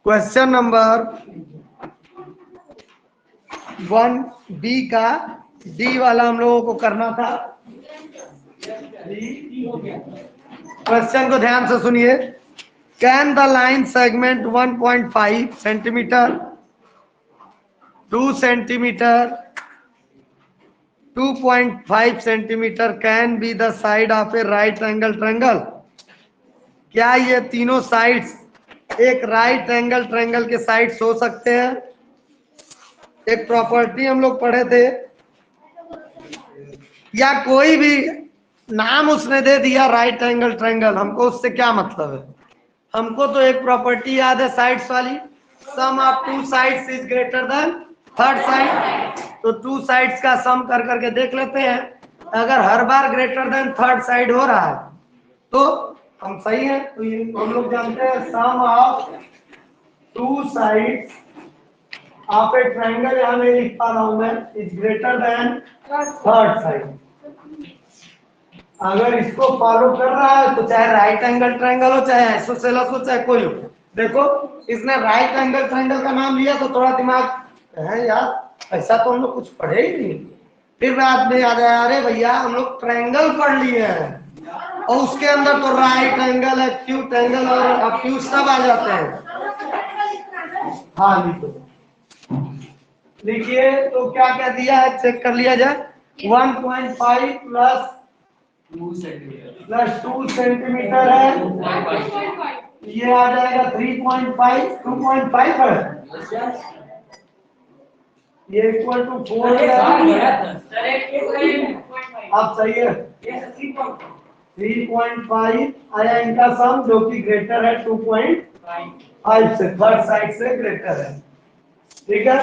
Question number 1B का D वाला हम लोगों को करना था। क्वेश्चन को ध्यान से सुनिए। Can the line segment 1.5 centimetre, 2 centimetre, 2.5 centimetre can be the side of a right angle triangle. क्या ये तीनों साइड्स एक राइट एंगल ट्रायंगल के साइड्स हो सकते हैं? एक प्रॉपर्टी हम लोग पढ़े थे, या कोई भी नाम उसने दे दिया राइट एंगल ट्रायंगल, हमको उससे क्या मतलब है? हमको तो एक प्रॉपर्टी याद है साइड्स वाली, sum of two sides is greater than third side. तो टू साइड्स का सम कर करके देख लेते हैं, अगर हर बार ग्रेटर देन थर्ड साइड हो रहा है तो हम सही है। तो ये हम लोग जानते हैं sum of two sides of a triangle, यहां मैं लिख पा रहा हूं मैं, is greater than third side. अगर इसको फॉलो कर रहा है तो चाहे राइट एंगल ट्रायंगल हो, चाहे आइसोसेलेस हो, चाहे कोई हो। देखो इसने राइट एंगल ट्रायंगल का नाम लिया तो थोड़ा दिमाग है यार, ऐसा तो हम लोग कुछ पढ़े ही नहीं। फिर बाद में याद आया, अरे भैया हम लोग ट्रायंगल पढ़ लिए हैं और उसके अंदर तो राइट एंगल, एक्यूट एंगल और ऑब्ट्यूज सब आ जाते हैं। हाँ लिखिए तो क्या क्या दिया है चेक कर लिया जाए। 1.5 प्लस 2 सेंटीमीटर है, ये आ जाएगा 3.5, 2.5 है, ये इक्वल टू 4 है। आप सही है, 3.5 आया इनका सम, जो कि ग्रेटर है 2.5 से, थर्ड साइड से ग्रेटर है। ठीक है,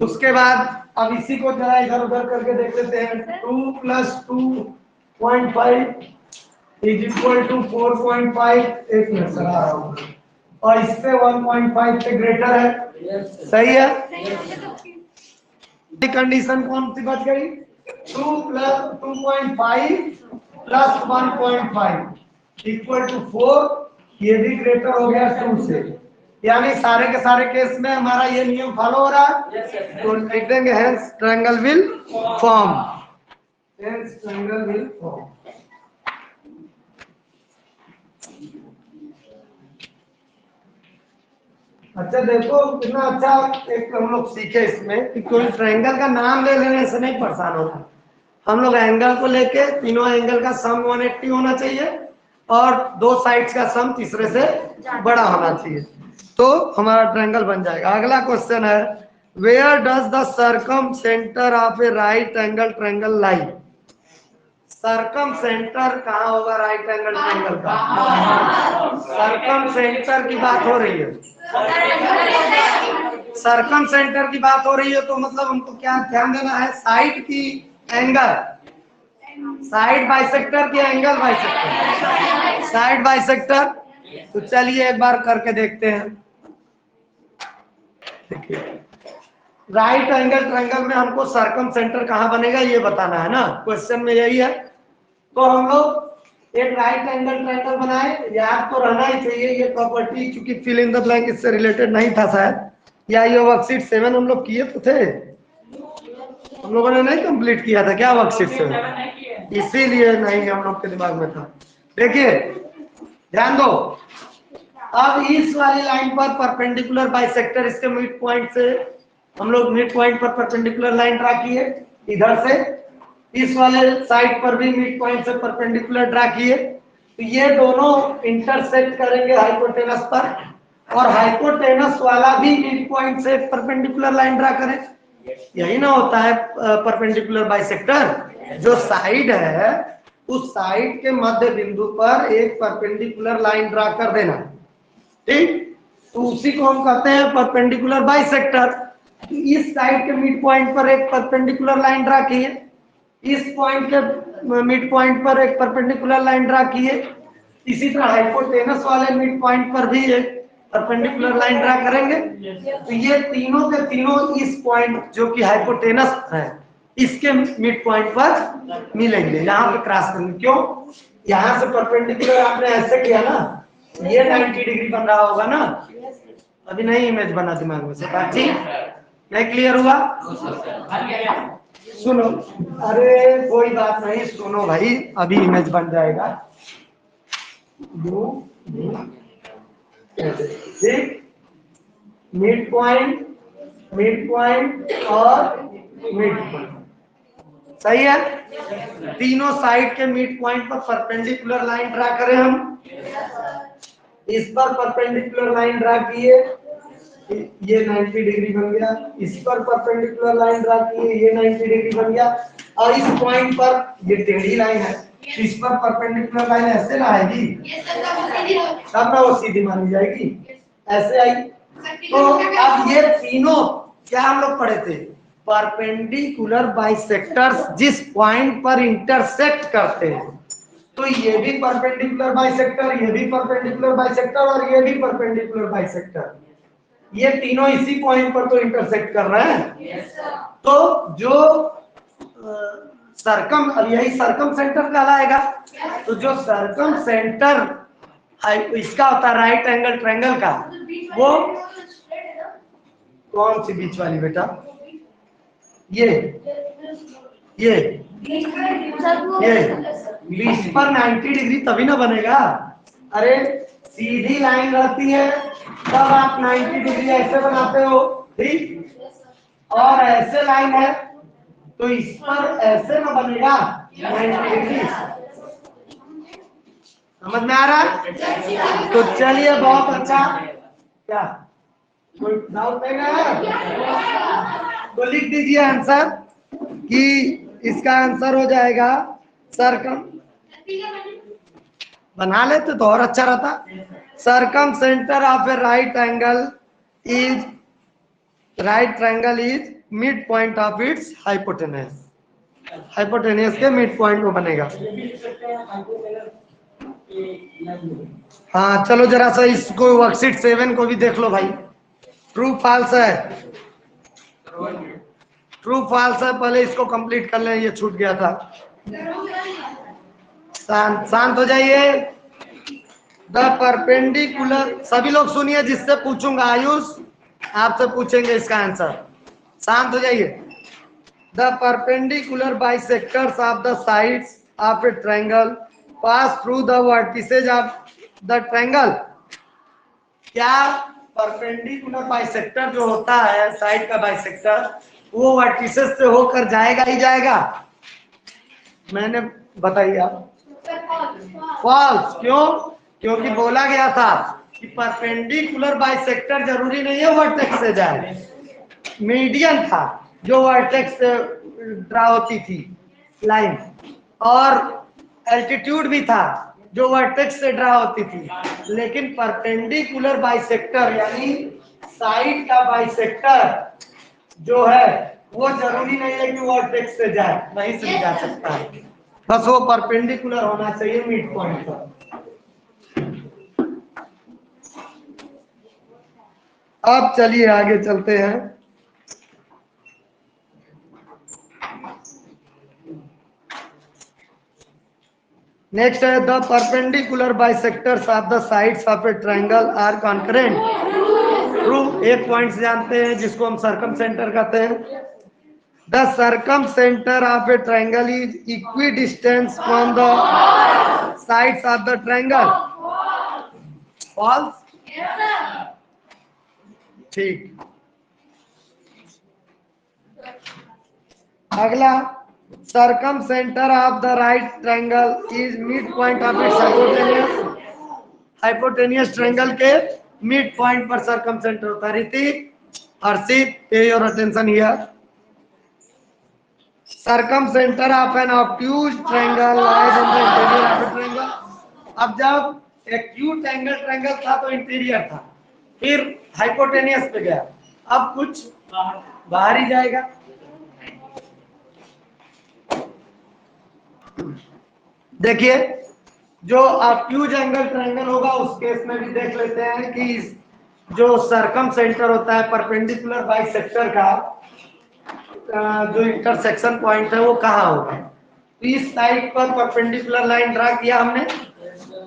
उसके बाद अब इसी को जरा इधर उधर करके देख लेते हैं। 2 प्लस 2.5 इज इक्वल टू 4.5। एक मिनट सर आ रहा हूं, और इससे 1.5 से ग्रेटर है। सही है, कंडीशन कौन सी बच गई? 2 प्लस 2.5 प्लस 1.5 इक्वल टू 4। ये भी ग्रेटर हो गया 2 से, यानी सारे के सारे केस में हमारा ये नियम फॉलो हो रहा है। तो लिख देंगे hence triangle will form, hence triangle will form. अच्छा देखो कितना अच्छा एक हम लोग सीखे इसमें कि कोई ट्रायंगल का नाम ले लेने से नहीं परेशान होना। हम लोग एंगल को लेके तीनों एंगल का सम 180 होना चाहिए और दो साइड्स का सम तीसरे से बड़ा होना चाहिए, तो हमारा ट्रायंगल बन जाएगा। अगला क्वेश्चन है, where does the circumcentre of a right angle triangle lie. Circumcentre कहाँ होगा राइट एंगल ट्रायंगल का? सर्कम सेंटर की बात हो रही है, सर्कम सेंटर की बात हो रही है, तो मतलब हमको क्या ध्यान देना है? साइड की एंगल, साइड बाइसेक्टर की एंगल बाइसेक्टर, साइड बाइसेक्टर। तो चलिए एक बार करके देखते हैं। राइट एंगल ट्रायंगल में हमको सर्कम सेंटर कहाँ बनेगा ये बताना है ना, क्वेश्चन में यही है। तो हम लोग एक राइट एंगल ट्रायंगल बनाए, याद तो रहना ही चाहिए ये प्रॉपर्टी, क्योंकि फिल इन द ब्लैंक इससे रिलेटेड नहीं था शायद, या ये वर्कशीट 7 हम लोग किए तो थे, हम लोगों ने नहीं कंप्लीट किया था क्या वर्कशीट 7? इसीलिए नहीं हम लोग के दिमाग में था। देखिए ध्यान दो, अब इस वाली लाइन पर परपेंडिकुलर बाइसेक्टर, इसके मिड पॉइंट से हम लोग मिड पॉइंट पर परपेंडिकुलर लाइन ड्रा किए, इधर से इस वाले साइड पर भी मिड पॉइंट से परपेंडिकुलर ड्रा किए। तो ये दोनों इंटरसेक्ट करेंगे हाइपोटेनस पर, और हाइपोटेनस वाला भी मिड पॉइंट से परपेंडिकुलर लाइन ड्रा करें। यही ना होता है परपेंडिकुलर बाइसेक्टर। जो साइड है उस साइड के मध्य बिंदु पर एक परपेंडिकुलर लाइन ड्रा कर देना, ठीक? तो उसी को हम कहते हैं परपेंडिकुलर बाइसेक्टर। इस साइड के मिड पॉइंट पर एक परपेंडिकुलर लाइन ड्रा किए, इस पॉइंट के मिड पॉइंट पर एक परपेंडिकुलर लाइन ड्रा किए, इसी तरह हाइपोटेनस वाले मिड पॉइंट पर भी एक परपेंडिकुलर लाइन ड्रा करेंगे। तो ये तीनों के तीनों इस पॉइंट जो कि हाइपोटेनस है इसके मिड पॉइंट पर मिलेंगे, यहाँ पे क्रॉस करेंगे। क्यों? यहाँ से परपेंडिकुलर आपने ऐसे किया ना, ये 90 डिग्री बन रहा होगा ना। अभी नहीं इमेज बना दिमाग में से, बात ठीक नहीं, क्लियर हुआ? सुनो, अरे कोई बात नहीं, सुनो भाई, अभी इमेज बन जाएगा। ठीक, मिड पॉइंट, मिड पॉइंट और मिड पॉइंट, सही है। तीनों साइड के मिड पॉइंट पर परपेंडिकुलर लाइन ड्रा करें हम। इस पर परपेंडिकुलर लाइन ड्रा किए, ये 90 डिग्री बन गया। इस पर परपेंडिकुलर लाइन ड्रा किए, ये 90 डिग्री बन गया। और इस पॉइंट पर ये टेढ़ी लाइन है, इस पर परपेंडिकुलर लाइन ऐसे ना आएगी, तब ना वो सीधी मानी जाएगी, ऐसे आई। तो अब ये तीनों क्या हम लोग पढ़े थे? परपेंडिकुलर बाइसेक्टर्स जिस पॉइंट पर इंटरसेक्ट करते हैं, तो ये भी परपेंडिकुलर बाइसेक्टर, ये भी परपेंडिकुलर बाइसेक्टर और ये भी परपेंडिकुलर बाइसेक्टर, ये तीनों इसी पॉइंट पर तो इंटरसेक्ट कर रहे हैं। तो जो सरकम, अब यही सरकम सेंटर कहलाएगा। तो जो सरकम सेंटर इसका होता है राइट एंगल ट्रायंगल का, वो कौन सी बीच वाली बेटा? ये बीच पर 90 डिग्री तभी ना बनेगा। अरे सीधी लाइन रहती है तब आप 90 डिग्री ऐसे बनाते हो, ठीक, और ऐसे लाइन है तो इस पर ऐसे ना बनेगा 90 डिग्री। समझ में आ रहा है? तो चलिए, बहुत अच्छा। क्या कोई डाउट नहीं है? तो लिख दीजिए आंसर कि इसका आंसर हो जाएगा सरकम, बना लेते तो और अच्छा रहता। Circumcentre of a right angle is, right triangle is midpoint of its hypotenuse, hypotenuse के मिड पॉइंट में बनेगा। हाँ चलो जरा सा इसको वर्कशीट 7 को भी देख लो भाई। ट्रू फॉल्स है, ट्रू फॉल्स है, पहले इसको कंप्लीट कर लें, ये छूट गया था। शांत शांत हो जाइए। द परपेंडिकुलर, सभी लोग सुनिए, जिससे पूछूंगा आयुष आपसे पूछेंगे इसका आंसर, शांत हो जाइए। The perpendicular bisectors of the sides of a triangle pass through the vertices of the triangle. क्या परपेंडिकुलर बाइसेक्टर जो होता है, साइड का बाइसेक्टर, वो वर्टिसेस से होकर जाएगा ही जाएगा? मैंने बताइए आप। फॉल्स। क्यों? क्योंकि बोला गया था कि परपेंडिकुलर बाइसेक्टर जरूरी नहीं है वर्टेक्स से जाए, मीडियन था जो वर्टेक्स से ड्रा होती थी लाइन, और एल्टीट्यूड भी था जो वर्टेक्स से ड्रा होती थी। लेकिन परपेंडिकुलर बाइसेक्टर यानी साइड का बाइसेक्टर जो है वो जरूरी नहीं है कि वर्टेक्स से जाए, नहीं से जा सकता है, बस वो परपेंडिकुलर होना चाहिए मिड पॉइंट पर। अब चलिए आगे चलते हैं। नेक्स्ट है the perpendicular bisectors of the sides of a triangle are concurrent. True, एक पॉइंट जानते हैं जिसको हम सर्कम सेंटर कहते हैं। The circumcentre of a triangle is equidistant from the sides of the triangle. False. ठीक, अगला, circumcentre of the right triangle is midpoint of its hypotenuse. Hypotenuse triangle के midpoint पर circumcentre होता है। Hrithik, Harshit, pay your attention here. Circumcentre of an obtuse triangle lies in the interior of the triangle. अब जब acute angle triangle था तो interior था, फिर हाइपोटेनियस पे गया, अब कुछ बाहर ही जाएगा। देखिए, जो ऑब्ट्यूज एंगल ट्रायंगल होगा उस केस में भी देख लेते हैं कि जो सर्कम सेंटर होता है परपेंडिकुलर बाइसेक्टर का, जो इंटरसेक्शन पॉइंट है वो कहाँ होगा। तो इस साइड पर परपेंडिकुलर लाइन ड्रा किया हमने,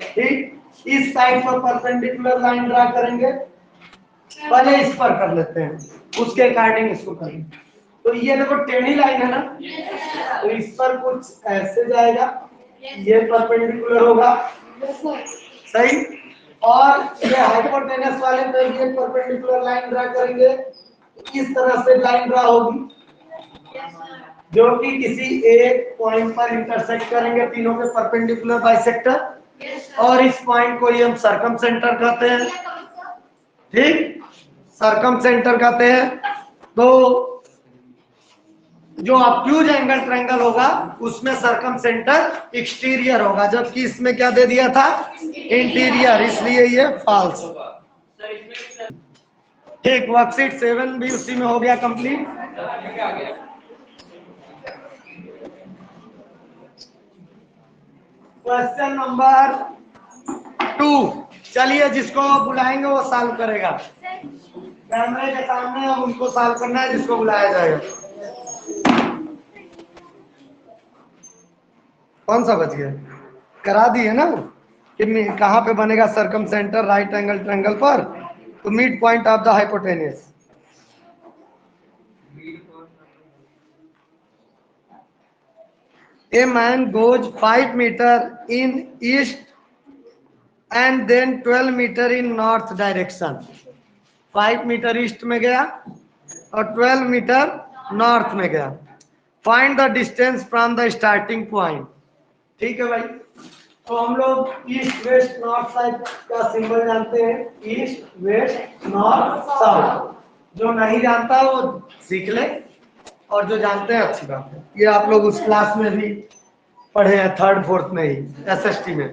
ठीक, इस साइड पर परपेंडिकुलर लाइन ड्रा करेंगे, पहले इस पर कर लेते हैं, उसके अकॉर्डिंग इसको करेंगे। तो ये देखो टेढ़ी लाइन है ना, तो इस पर कुछ ऐसे जाएगा, ये परपेंडिकुलर होगा, सही। और ये हाइपोटेनस वाले पे भी एक परपेंडिकुलर लाइन ड्रा करेंगे, इस तरह से लाइन ड्रा होगी जो कि किसी एक पॉइंट पर इंटरसेक्ट करेंगे, तीनों के परपेंडिकुलर बाइसेक्टर, और इस पॉइंट को ही हम सर्कम सेंटर कहते हैं, ठीक, सर्कम सेंटर कहते हैं। तो जो ऑब्ट्यूज एंगल ट्रायंगल होगा उसमें सर्कम सेंटर एक्सटीरियर होगा, जबकि इसमें क्या दे दिया था, इंटीरियर, इसलिए ये फॉल्स होगा। ठीक, वर्कशीट 7 भी उसी में हो गया कंप्लीट। क्वेश्चन नंबर 2, चलिए जिसको बुलाएंगे वो सॉल्व करेगा, कैमरे के सामने अब उनको सॉल्व करना है जिसको बुलाया जाएगा। कौन सा बच गया, करा दिए ना कि कहाँ पे बनेगा circum centre right angle triangle पर, तो mid point of the hypotenuse. A man goes 5 meter in east and then 12 meter in north direction. 5 metre east में गया और 12 मीटर नॉर्थ में गया। Find the distance from the starting point. ठीक है भाई, तो हम लोग ईस्ट वेस्ट नॉर्थ साइड का सिंबल जानते हैं, ईस्ट वेस्ट नॉर्थ साउथ। जो नहीं जानता वो सीख ले, और जो जानते हैं अच्छी बात है। ये आप लोग उस क्लास में भी पढ़े हैं, 3rd 4th में ही, SST में।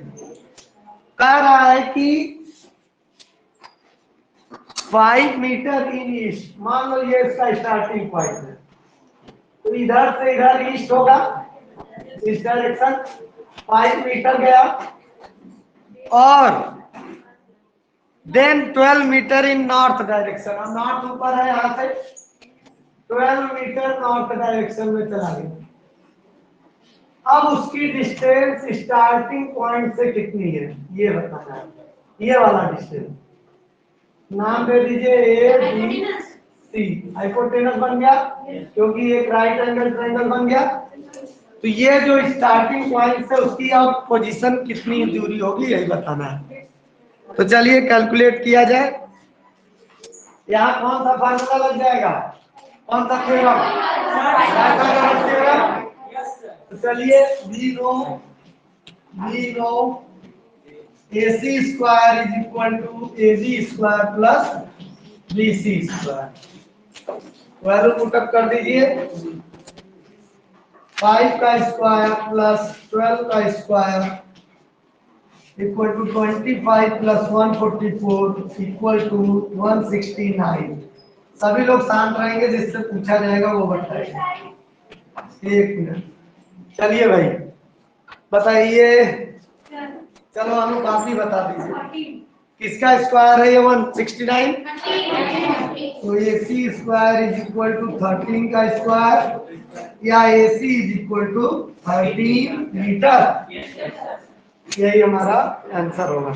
कह रहा है कि 5 मीटर इन ईस्ट, मान लो ये इसका स्टार्टिंग पॉइंट है, तो इधर से इधर ईस्ट होगा, इस डायरेक्शन 5 मीटर गया, और देन 12 मीटर इन नॉर्थ डायरेक्शन, और नॉर्थ ऊपर है, यहाँ से 12 मीटर नॉर्थ डायरेक्शन में चला गया। अब उसकी डिस्टेंस स्टार्टिंग पॉइंट से कितनी है ये बताना है, ये वाला डिस्टेंस। नाम दे दीजिए ए बी सी, हाइपोटेनस बन गया क्योंकि एक राइट एंगल ट्रायंगल बन गया। तो ये जो स्टार्टिंग पॉइंट से उसकी अब पोजीशन कितनी दूरी होगी यही बताना है। तो चलिए कैलकुलेट किया जाए। यहाँ कौन सा फार्मूला लग जाएगा, कौन सा थ्योरम, तो चलिए we know AC square is equal to AB square plus BC square. Value put up कर दीजिए, 5 का स्क्वायर प्लस 12 का square equal to 25 plus 144 equal to 169। सभी लोग शांत रहेंगे, जिससे पूछा जाएगा वो बताएगा। एक मिनट, चलिए भाई बताइए, चलो अनुपात ही बता दीजिए, किसका स्क्वायर है ये 169, तो AC square is equal to 13 का स्क्वायर, या AC is equal to 13 metre, यही हमारा आंसर होगा।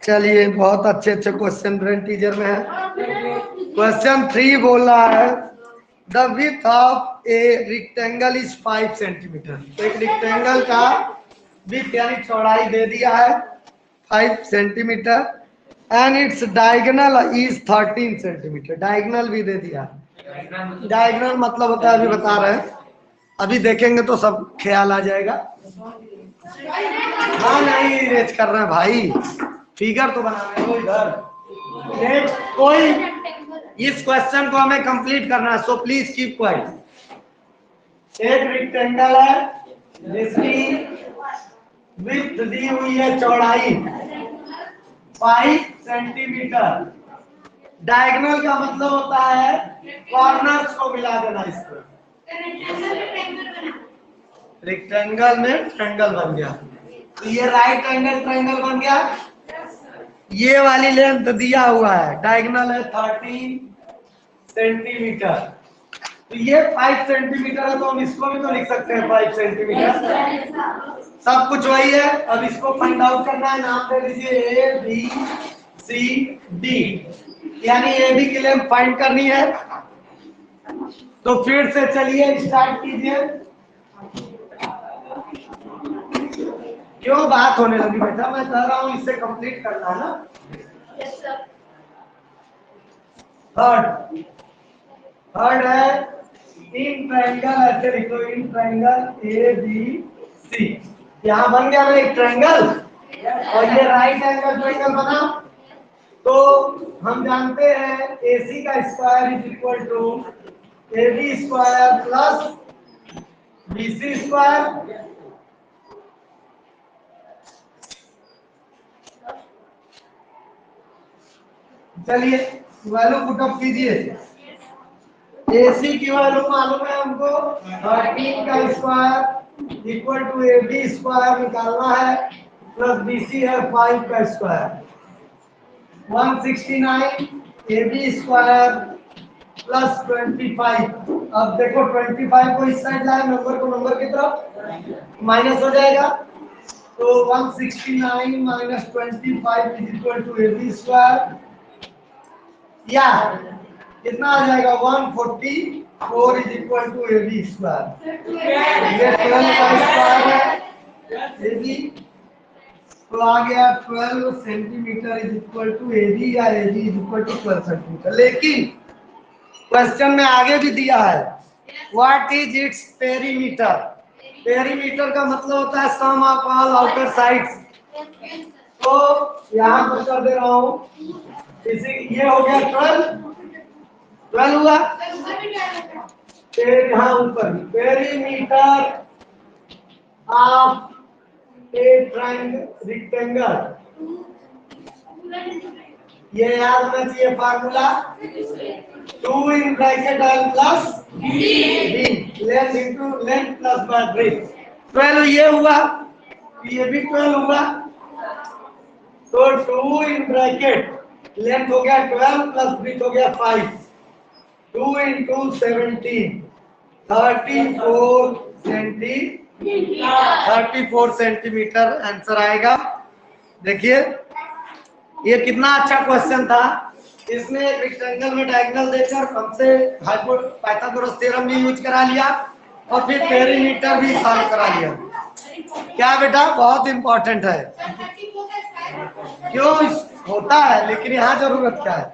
चलिए बहुत अच्छे अच्छे क्वेश्चन ब्रेन टीचर में है। क्वेश्चन 3 बोल रहा है the width of a rectangle is 5 centimetre. एक रेक्टेंगल का विड्थ यानी चौड़ाई दे दिया है 5 centimetre, and its diagonal is 13 centimetre. Diagonal भी दे दिया। डायगोनल मतलब होता है, अभी बता रहे हैं, अभी देखेंगे तो सब ख्याल आ जाएगा। हाँ नहीं रेज कर रहे हैं भाई, फिगर तो बनाना है इधर। कोई इस क्वेश्चन को हमें कंप्लीट करना है, सो प्लीज कीप क्वाइट। एक रेक्टेंगल है जिसकी विड्थ दी हुई है चौड़ाई 5 सेंटीमीटर। डायगोनल का मतलब होता है कॉर्नर्स को मिला देना। इसको रेक्टेंगल में ट्रायंगल बन गया, तो ये राइट एंगल ट्रायंगल बन गया। ये वाली लेंथ दिया हुआ है, डायगोनल है 13 सेंटीमीटर। तो ये 5 सेंटीमीटर है, तो हम इसको भी तो लिख सकते हैं 5 सेंटीमीटर। सब कुछ वही है। अब इसको फाइंड आउट करना है। नाम दे दीजिए ए बी सी डी, यानी ए बी के लिए हम फाइंड करनी है। तो फिर से चलिए स्टार्ट कीजिए। क्यों बात होने लगी बेटा? मैं कह रहा हूं इससे कंप्लीट करना है ना। थर्ड है इन ट्रायंगल, ऐसे लिखो in triangle A B C. यहां बन गया ना एक ट्रायंगल, और ये राइट एंगल ट्रायंगल बना। तो हम जानते हैं AC का square is equal to AB square plus BC square. चलिए वैल्यू पुटअप कीजिए। AC की वैल्यू मालूम है हमको 13 का square equal to AB square निकालना है, प्लस BC है 5 का स्क्वायर 169 AB स्क्वायर प्लस 25। अब देखो 25 को इस साइड लाए, नंबर को नंबर की तरफ माइनस हो जाएगा। तो 169 minus 25 is equal to AB square, या कितना आ जाएगा 144 is equal to AB square. ये 12 का स्क्वायर है AB, तो आ गया 12 centimetre is equal to AB, या AB is equal to 12 centimetre. लेकिन क्वेश्चन में आगे भी दिया है what is its perimeter. Perimeter का मतलब होता है sum of all outer sides. तो यहां पर कर दे रहा हूं, इसी ये हो गया 12 हुआ। फिर यहां ऊपर perimeter of a triangle rectangle, ये याद होना चाहिए formula 2 in bracket L plus D, length into length plus breadth. 12 ये हुआ, ये भी 12 हुआ। तो 2 इन ब्रैकेट लेंथ हो गया 12 प्लस ब्रेथ हो गया 5, 2 इंटू 17 34 सेंटीमीटर आंसर आएगा। देखिए ये कितना अच्छा क्वेश्चन था। इसमें रेक्टेंगल में डायगोनल देकर हमसे पाइथागोरस थ्योरम भी यूज करा लिया, और फिर पेरीमीटर भी सॉल्व करा लिया। क्या बेटा? बहुत इंपॉर्टेंट है। क्यों होता है, लेकिन यहाँ जरूरत क्या है?